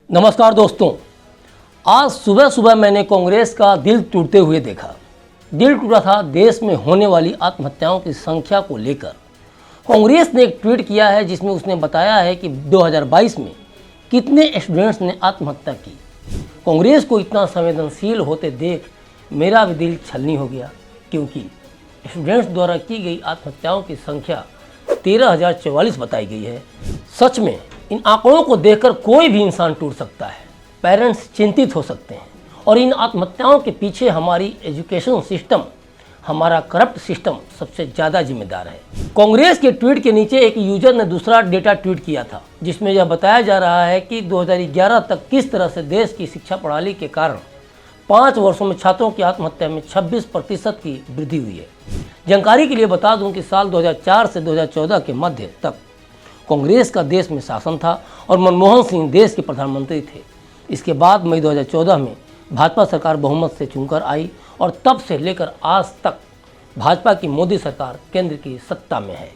नमस्कार दोस्तों, आज सुबह सुबह मैंने कांग्रेस का दिल टूटते हुए देखा। दिल टूटा था देश में होने वाली आत्महत्याओं की संख्या को लेकर। कांग्रेस ने एक ट्वीट किया है जिसमें उसने बताया है कि 2022 में कितने स्टूडेंट्स ने आत्महत्या की। कांग्रेस को इतना संवेदनशील होते देख मेरा भी दिल छलनी हो गया, क्योंकि स्टूडेंट्स द्वारा की गई आत्महत्याओं की संख्या 13,044 बताई गई है। सच में इन आंकड़ों को देखकर कोई भी इंसान टूट सकता है, पेरेंट्स चिंतित हो सकते हैं और इन आत्महत्याओं के पीछे हमारी एजुकेशन सिस्टम, हमारा करप्ट सिस्टम सबसे ज़्यादा जिम्मेदार है। कांग्रेस के ट्वीट के नीचे एक यूजर ने दूसरा डेटा ट्वीट किया था जिसमें यह बताया जा रहा है कि 2011 तक किस तरह से देश की शिक्षा प्रणाली के कारण 5 वर्षों में छात्रों की आत्महत्या में 26% की वृद्धि हुई है। जानकारी के लिए बता दूं कि साल 2004 से 2014 के मध्य तक कांग्रेस का देश में शासन था और मनमोहन सिंह देश के प्रधानमंत्री थे। इसके बाद मई 2014 में भाजपा सरकार बहुमत से चुनकर आई और तब से लेकर आज तक भाजपा की मोदी सरकार केंद्र की सत्ता में है।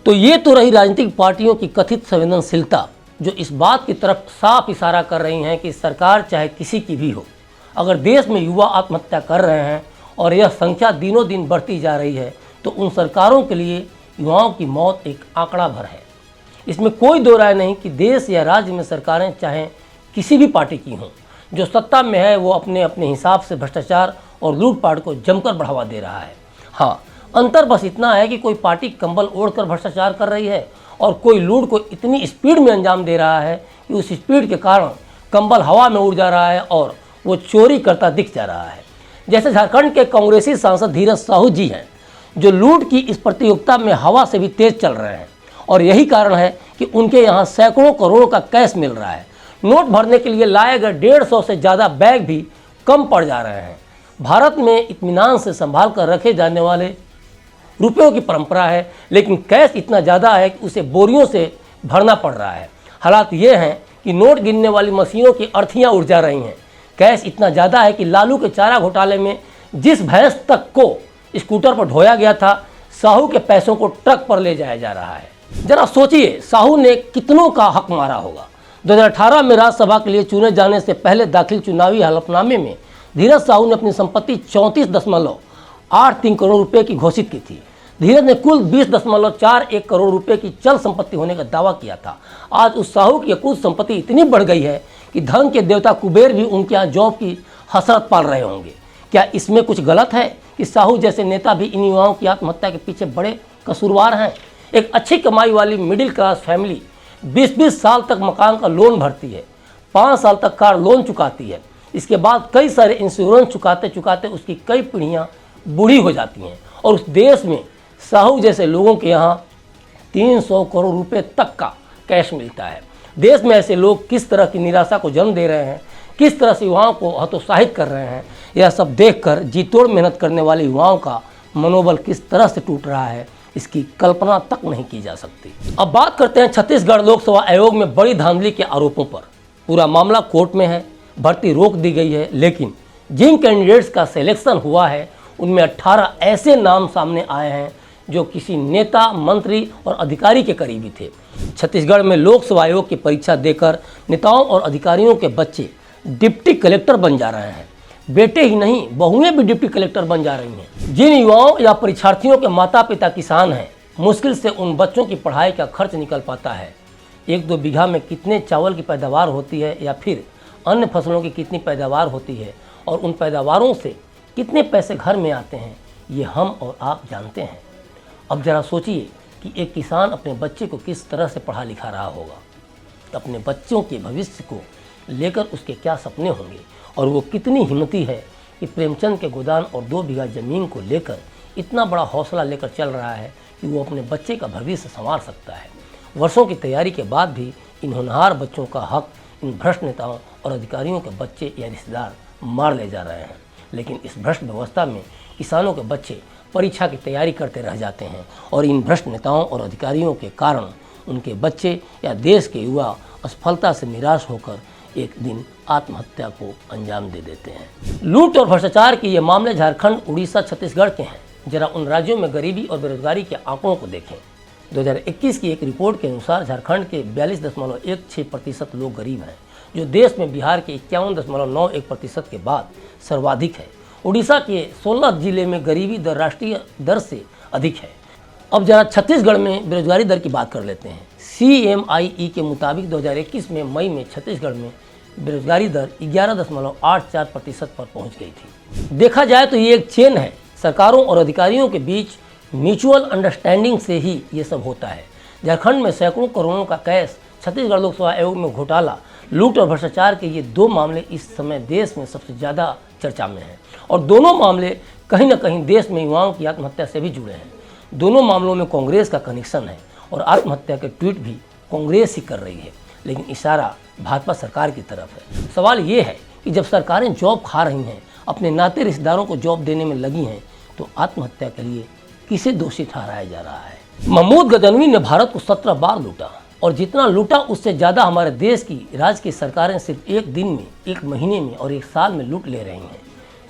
तो ये तो रही राजनीतिक पार्टियों की कथित संवेदनशीलता, जो इस बात की तरफ साफ इशारा कर रही हैं कि सरकार चाहे किसी की भी हो, अगर देश में युवा आत्महत्या कर रहे हैं और यह संख्या दिनों दिन बढ़ती जा रही है तो उन सरकारों के लिए युवाओं की मौत एक आंकड़ा भर है। इसमें कोई दो राय नहीं कि देश या राज्य में सरकारें चाहे किसी भी पार्टी की हों, जो सत्ता में है वो अपने अपने हिसाब से भ्रष्टाचार और लूटपाट को जमकर बढ़ावा दे रहा है। हाँ, अंतर बस इतना है कि कोई पार्टी कंबल ओढ़कर भ्रष्टाचार कर रही है और कोई लूट को इतनी स्पीड में अंजाम दे रहा है कि उस स्पीड के कारण कंबल हवा में उड़ जा रहा है और वो चोरी करता दिख जा रहा है। जैसे झारखंड के कांग्रेसी सांसद धीरज साहू जी हैं, जो लूट की इस प्रतियोगिता में हवा से भी तेज चल रहे हैं और यही कारण है कि उनके यहाँ सैकड़ों करोड़ों का कैश मिल रहा है। नोट भरने के लिए लाए गए 150 से ज़्यादा बैग भी कम पड़ जा रहे हैं। भारत में इत्मीनान से संभाल कर रखे जाने वाले रुपयों की परंपरा है, लेकिन कैश इतना ज़्यादा है कि उसे बोरियों से भरना पड़ रहा है। हालात ये हैं कि नोट गिनने वाली मशीनों की अर्थियाँ उड़ जा रही हैं। कैश इतना ज़्यादा है कि लालू के चारा घोटाले में जिस भैंस तक को स्कूटर पर ढोया गया था, साहू के पैसों को ट्रक पर ले जाया जा रहा है। जरा सोचिए, साहू ने कितनों का हक मारा होगा। 2018 में राज्यसभा के लिए चुने जाने से पहले दाखिल चुनावी हलफनामे में धीरज साहू ने अपनी संपत्ति 34.83 करोड़ रुपए की घोषित की थी। धीरज ने कुल 20.41 करोड़ रुपए की चल संपत्ति होने का दावा किया था। आज उस साहू की कुल संपत्ति इतनी बढ़ गई है कि धन के देवता कुबेर भी उनके यहाँ जॉब की हसरत पाल रहे होंगे। क्या इसमें कुछ गलत है कि साहू जैसे नेता भी इन युवाओं की आत्महत्या के पीछे बड़े कसूरवार हैं? एक अच्छी कमाई वाली मिडिल क्लास फैमिली 20-20 साल तक मकान का लोन भरती है, 5 साल तक कार लोन चुकाती है, इसके बाद कई सारे इंश्योरेंस चुकाते चुकाते उसकी कई पीढ़ियां बूढ़ी हो जाती हैं और उस देश में साहू जैसे लोगों के यहाँ 300 करोड़ रुपए तक का कैश मिलता है। देश में ऐसे लोग किस तरह की निराशा को जन्म दे रहे हैं, किस तरह से युवाओं को हतोत्साहित कर रहे हैं, यह सब देखकर जी तोड़ मेहनत करने वाले युवाओं का मनोबल किस तरह से टूट रहा है, इसकी कल्पना तक नहीं की जा सकती। अब बात करते हैं छत्तीसगढ़ लोकसेवा आयोग में बड़ी धांधली के आरोपों पर। पूरा मामला कोर्ट में है, भर्ती रोक दी गई है, लेकिन जिन कैंडिडेट्स का सिलेक्शन हुआ है उनमें 18 ऐसे नाम सामने आए हैं जो किसी नेता, मंत्री और अधिकारी के करीबी थे। छत्तीसगढ़ में लोकसेवा आयोग की परीक्षा देकर नेताओं और अधिकारियों के बच्चे डिप्टी कलेक्टर बन जा रहे हैं। बेटे ही नहीं, बहुएं भी डिप्टी कलेक्टर बन जा रही हैं। जिन युवाओं या परीक्षार्थियों के माता पिता किसान हैं, मुश्किल से उन बच्चों की पढ़ाई का खर्च निकल पाता है। 1-2 बीघा में कितने चावल की पैदावार होती है या फिर अन्य फसलों की कितनी पैदावार होती है और उन पैदावारों से कितने पैसे घर में आते हैं, ये हम और आप जानते हैं। अब जरा सोचिए कि एक किसान अपने बच्चे को किस तरह से पढ़ा लिखा रहा होगा, अपने बच्चों के भविष्य को लेकर उसके क्या सपने होंगे और वो कितनी हिम्मती है कि प्रेमचंद के गोदान और 2 बीघा ज़मीन को लेकर इतना बड़ा हौसला लेकर चल रहा है कि वो अपने बच्चे का भविष्य संवार सकता है। वर्षों की तैयारी के बाद भी इन होनहार बच्चों का हक इन भ्रष्ट नेताओं और अधिकारियों के बच्चे या रिश्तेदार मार ले जा रहे हैं। लेकिन इस भ्रष्ट व्यवस्था में किसानों के बच्चे परीक्षा की तैयारी करते रह जाते हैं और इन भ्रष्ट नेताओं और अधिकारियों के कारण उनके बच्चे या देश के युवा असफलता से निराश होकर एक दिन आत्महत्या को अंजाम दे देते हैं। लूट और भ्रष्टाचार के ये मामले झारखंड, उड़ीसा, छत्तीसगढ़ के हैं। जरा उन राज्यों में गरीबी और बेरोजगारी के आंकड़ों को देखें। 2021 की एक रिपोर्ट के अनुसार झारखंड के 42.16% लोग गरीब हैं, जो देश में बिहार के 51.91% के बाद सर्वाधिक है। उड़ीसा के 16 जिले में गरीबी दर राष्ट्रीय दर से अधिक है। अब जरा छत्तीसगढ़ में बेरोजगारी दर की बात कर लेते हैं। CMIE के मुताबिक 2021 में मई में छत्तीसगढ़ में बेरोजगारी दर 11.84% पर पहुंच गई थी। देखा जाए तो ये एक चेन है। सरकारों और अधिकारियों के बीच म्यूचुअल अंडरस्टैंडिंग से ही ये सब होता है। झारखंड में सैकड़ों करोड़ों का कैश, छत्तीसगढ़ लोकसेवा आयोग में घोटाला, लूट और भ्रष्टाचार के ये दो मामले इस समय देश में सबसे ज़्यादा चर्चा में हैं और दोनों मामले कहीं ना कहीं देश में युवाओं की आत्महत्या से भी जुड़े हैं। दोनों मामलों में कांग्रेस का कनेक्शन है और आत्महत्या के ट्वीट भी कांग्रेस ही कर रही है, लेकिन इशारा भाजपा सरकार की तरफ है। सवाल ये है कि जब सरकारें जॉब खा रही हैं, अपने नाते रिश्तेदारों को जॉब देने में लगी हैं, तो आत्महत्या के लिए किसे दोषी ठहराया जा रहा है? महमूद गजनवी ने भारत को 17 बार लूटा और जितना लूटा उससे ज़्यादा हमारे देश की राज्य की सरकारें सिर्फ एक दिन में, एक महीने में और एक साल में लूट ले रही हैं।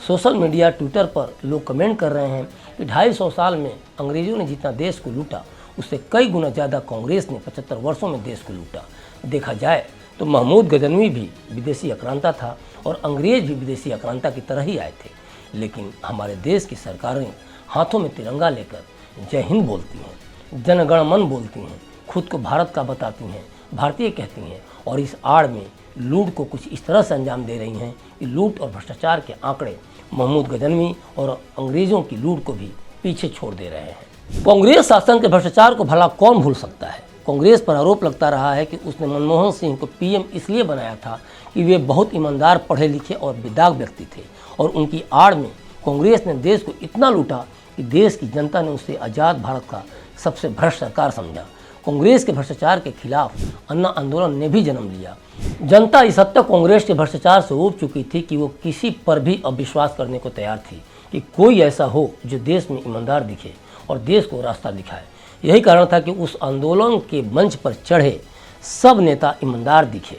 सोशल मीडिया, ट्विटर पर लोग कमेंट कर रहे हैं कि 250 साल में अंग्रेजों ने जितना देश को लूटा उससे कई गुना ज़्यादा कांग्रेस ने 75 वर्षों में देश को लूटा। देखा जाए तो महमूद गजनवी भी विदेशी आक्रांता था और अंग्रेज भी विदेशी आक्रांता की तरह ही आए थे, लेकिन हमारे देश की सरकारें हाथों में तिरंगा लेकर जय हिंद बोलती हैं, जन गण मन बोलती हैं, खुद को भारत का बताती हैं, भारतीय कहती हैं और इस आड़ में लूट को कुछ इस तरह से अंजाम दे रही हैं कि लूट और भ्रष्टाचार के आंकड़े महमूद गजनवी और अंग्रेज़ों की लूट को भी पीछे छोड़ दे रहे हैं। कांग्रेस शासन के भ्रष्टाचार को भला कौन भूल सकता है? कांग्रेस पर आरोप लगता रहा है कि उसने मनमोहन सिंह को PM इसलिए बनाया था कि वे बहुत ईमानदार, पढ़े लिखे और बेदाग व्यक्ति थे और उनकी आड़ में कांग्रेस ने देश को इतना लूटा कि देश की जनता ने उसे आज़ाद भारत का सबसे भ्रष्ट सरकार समझा। कांग्रेस के भ्रष्टाचार के खिलाफ अन्ना आंदोलन ने भी जन्म लिया। जनता इस हद तक कांग्रेस के भ्रष्टाचार से ऊब चुकी थी कि वो किसी पर भी अब विश्वास करने को तैयार थी कि कोई ऐसा हो जो देश में ईमानदार दिखे और देश को रास्ता दिखाए। यही कारण था कि उस आंदोलन के मंच पर चढ़े सब नेता ईमानदार दिखे।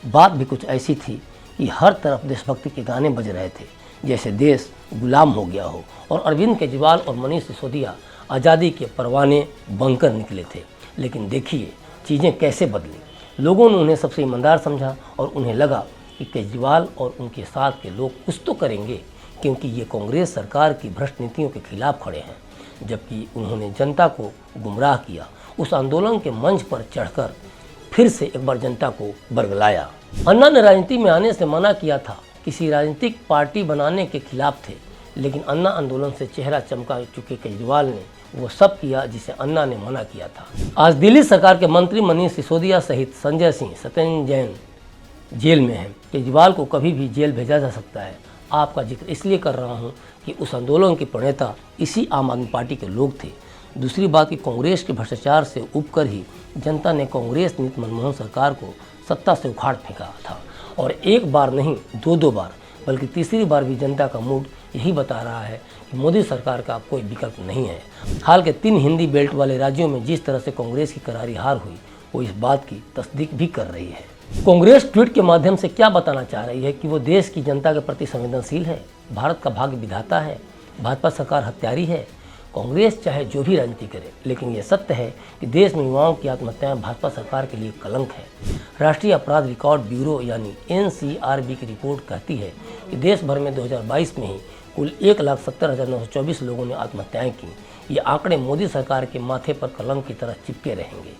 बात भी कुछ ऐसी थी कि हर तरफ देशभक्ति के गाने बज रहे थे, जैसे देश गुलाम हो गया हो और अरविंद केजरीवाल और मनीष सिसोदिया आज़ादी के परवाने बनकर निकले थे। लेकिन देखिए चीज़ें कैसे बदली। लोगों ने उन्हें सबसे ईमानदार समझा और उन्हें लगा कि केजरीवाल और उनके साथ के लोग कुछ तो करेंगे, क्योंकि ये कांग्रेस सरकार की भ्रष्ट नीतियों के खिलाफ खड़े हैं। जबकि उन्होंने जनता को गुमराह किया। उस आंदोलन के मंच पर चढ़कर फिर से एक बार जनता को बरगलाया। अन्ना ने राजनीति में आने से मना किया था, किसी राजनीतिक पार्टी बनाने के खिलाफ थे, लेकिन अन्ना आंदोलन से चेहरा चमका चुके केजरीवाल ने वो सब किया जिसे अन्ना ने मना किया था। आज दिल्ली सरकार के मंत्री मनीष सिसोदिया सहित संजय सिंह, सत्येंद्र जैन जेल में हैं। केजरीवाल को कभी भी जेल भेजा जा सकता है। आपका जिक्र इसलिए कर रहा हूं कि उस आंदोलन के प्रणेता इसी आम आदमी पार्टी के लोग थे। दूसरी बात कि कांग्रेस के भ्रष्टाचार से उबकर ही जनता ने कांग्रेस नीति मनमोहन सरकार को सत्ता से उखाड़ फेंका था और एक बार नहीं, दो बार, बल्कि तीसरी बार भी जनता का मूड यही बता रहा है कि मोदी सरकार का कोई विकल्प नहीं है। हाल के 3 हिंदी बेल्ट वाले राज्यों में जिस तरह से कांग्रेस की करारी हार हुई, वो इस बात की तस्दीक भी कर रही है। कांग्रेस ट्वीट के माध्यम से क्या बताना चाह रही है कि वो देश की जनता के प्रति संवेदनशील है, भारत का भाग्य विधाता है, भाजपा सरकार हत्यारी है। कांग्रेस चाहे जो भी राजनीति करे, लेकिन ये सत्य है कि देश में युवाओं की आत्महत्याएं भाजपा सरकार के लिए कलंक है। राष्ट्रीय अपराध रिकॉर्ड ब्यूरो यानी NCRB की रिपोर्ट कहती है कि देश भर में 2022 में ही कुल 1,70,924 लोगों ने आत्महत्याएं की। ये आंकड़े मोदी सरकार के माथे पर कलंक की तरह चिपके रहेंगे।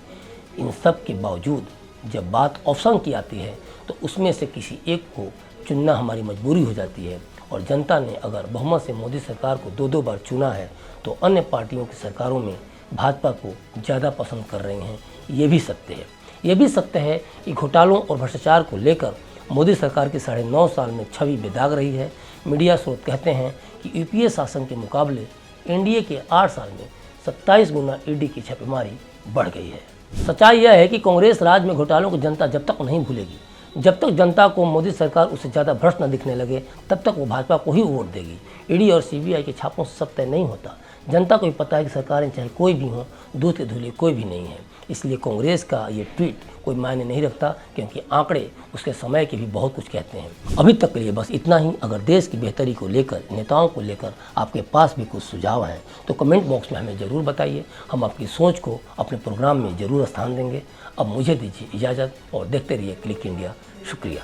इन सब के बावजूद जब बात ऑप्शन की आती है तो उसमें से किसी एक को चुनना हमारी मजबूरी हो जाती है और जनता ने अगर बहुमत से मोदी सरकार को 2 बार चुना है तो अन्य पार्टियों की सरकारों में भाजपा को ज़्यादा पसंद कर रही हैं। ये भी सत्य है। ये भी सत्य है कि घोटालों और भ्रष्टाचार को लेकर मोदी सरकार की 9.5 साल में छवि बेदाग रही है। मीडिया स्रोत कहते हैं कि यूपीए शासन के मुकाबले एनडीए के 8 साल में 27 गुना ईडी की छापेमारी बढ़ गई है। सच्चाई यह है कि कांग्रेस राज में घोटालों को जनता जब तक नहीं भूलेगी, जब तक जनता को मोदी सरकार उससे ज़्यादा भ्रष्ट न दिखने लगे, तब तक वो भाजपा को ही वोट देगी। ईडी और सीबीआई के छापों से सब तय नहीं होता। जनता को भी पता है कि सरकारें चाहे कोई भी हो, दूध के धुले कोई भी नहीं है। इसलिए कांग्रेस का ये ट्वीट कोई मायने नहीं रखता, क्योंकि आंकड़े उसके समय के भी बहुत कुछ कहते हैं। अभी तक के लिए बस इतना ही। अगर देश की बेहतरी को लेकर, नेताओं को लेकर आपके पास भी कुछ सुझाव हैं तो कमेंट बॉक्स में हमें ज़रूर बताइए। हम आपकी सोच को अपने प्रोग्राम में ज़रूर स्थान देंगे। अब मुझे दीजिए इजाज़त और देखते रहिए क्लिक इंडिया। शुक्रिया।